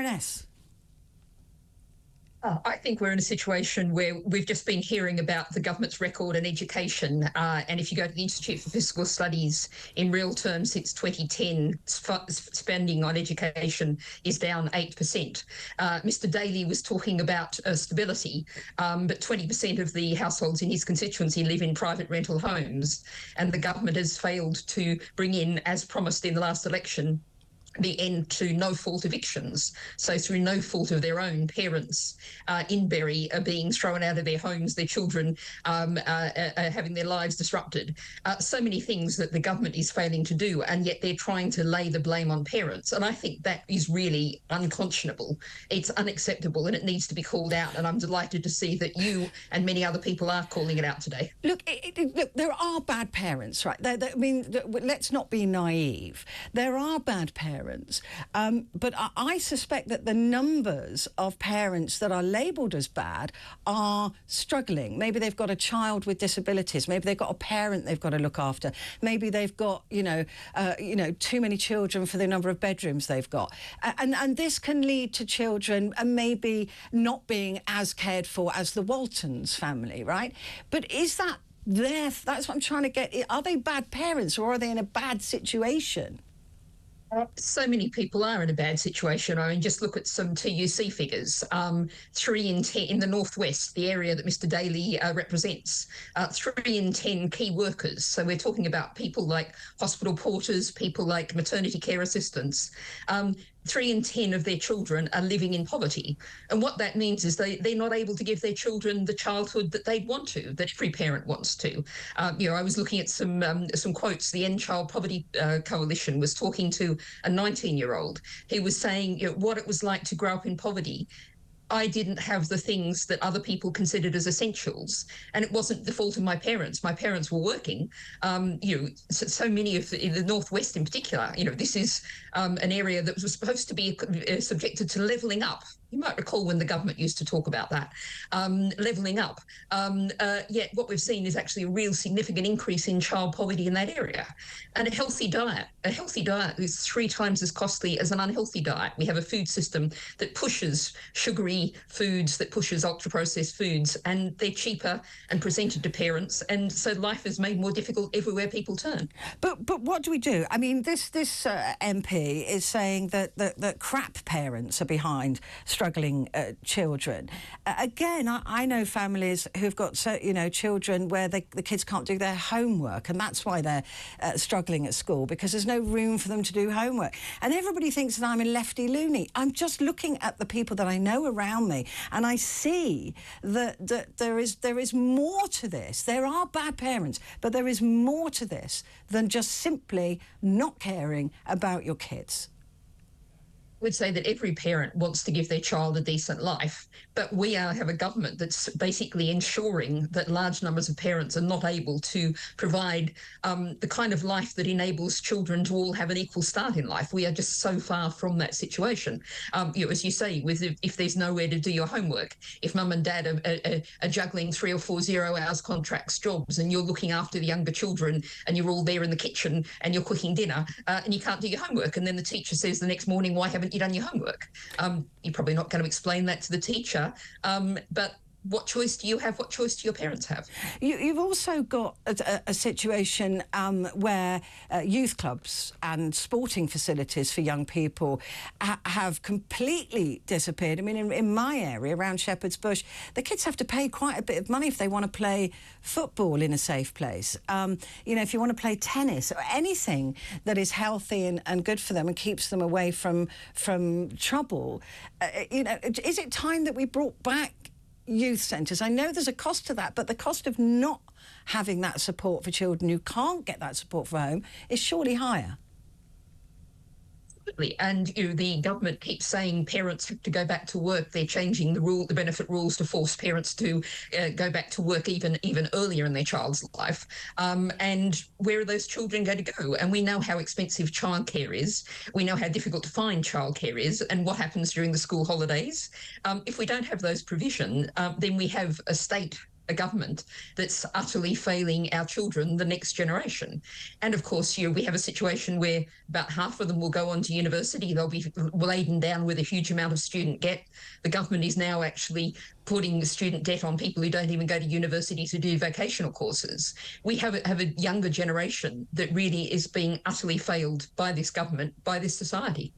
Baroness? I think we're in a situation where we've just been hearing about the government's record in education. And if you go to the Institute for Fiscal Studies, in real terms, since 2010, spending on education is down 8%. Mr. Daly was talking about stability, but 20% of the households in his constituency live in private rental homes. And the government has failed to bring in, as promised in the last election, the end to no-fault evictions. So through no fault of their own, parents in Berry are being thrown out of their homes, their children are having their lives disrupted. So many things that the government is failing to do, and yet they're trying to lay the blame on parents. And I think that is really unconscionable. It's unacceptable, and it needs to be called out. And I'm delighted to see that you and many other people are calling it out today. Look, look, there are bad parents, right? I mean, let's not be naive. There are bad parents. But I suspect that the numbers of parents that are labelled as bad are struggling. Maybe they've got a child with disabilities. Maybe they've got a parent they've got to look after. Maybe they've got, too many children for the number of bedrooms they've got. And this can lead to children maybe not being as cared for as the Waltons family, right? But is that that's what I'm trying to get. Are they bad parents, or are they in a bad situation? So many people are in a bad situation. I mean, just look at some TUC figures. 3 in 10 in the northwest, the area that Mr. Daly represents. 3 in 10 key workers. So we're talking about people like hospital porters, people like maternity care assistants. 3 in 10 of their children are living in poverty. And what that means is they're not able to give their children the childhood that they'd want to, that every parent wants to. I was looking at some quotes. The End Child Poverty Coalition was talking to a 19-year-old. He was saying what it was like to grow up in poverty. I didn't have the things that other people considered as essentials, and it wasn't the fault of my parents. My parents were working. So many of in the northwest, in particular, this is an area that was supposed to be subjected to levelling up. You might recall when the government used to talk about that, levelling up. Yet what we've seen is actually a real significant increase in child poverty in that area. And a healthy diet is 3 times as costly as an unhealthy diet. We have a food system that pushes sugary foods, that pushes ultra-processed foods, and they're cheaper and presented to parents. And so life is made more difficult everywhere people turn. But what do we do? I mean, this MP is saying that crap parents are behind struggling children. Again, I know families who've got children where the kids can't do their homework, and that's why they're struggling at school, because there's no room for them to do homework. And everybody thinks that I'm a lefty loony. I'm just looking at the people that I know around me, and I see that there is more to this. There are bad parents, but there is more to this than just simply not caring about your kids. Would say that every parent wants to give their child a decent life, but we have a government that's basically ensuring that large numbers of parents are not able to provide the kind of life that enables children to all have an equal start in life. We are just so far from that situation. As you say, if there's nowhere to do your homework, if mum and dad are juggling 3 or 4 0-hours contracts jobs, and you're looking after the younger children, and you're all there in the kitchen and you're cooking dinner, and you can't do your homework, and then the teacher says the next morning, why haven't you done your homework? You're probably not going to explain that to the teacher, but what choice do you have? What choice do your parents have? You've also got a situation where youth clubs and sporting facilities for young people have completely disappeared. I mean, in my area, around Shepherd's Bush, the kids have to pay quite a bit of money if they want to play football in a safe place. If you want to play tennis or anything that is healthy and good for them and keeps them away from trouble, is it time that we brought back youth centres? I know there's a cost to that, but the cost of not having that support for children who can't get that support from home is surely higher. Absolutely. And the government keeps saying parents have to go back to work. They're changing the benefit rules to force parents to go back to work even earlier in their child's life. And where are those children going to go? And we know how expensive childcare is. We know how difficult to find childcare is, and what happens during the school holidays. If we don't have those provisions, then we have a state a government that's utterly failing our children, the next generation. And of course, we have a situation where about half of them will go on to university. They'll be laden down with a huge amount of student debt. The government is now actually putting student debt on people who don't even go to university to do vocational courses. We have a younger generation that really is being utterly failed by this government, by this society.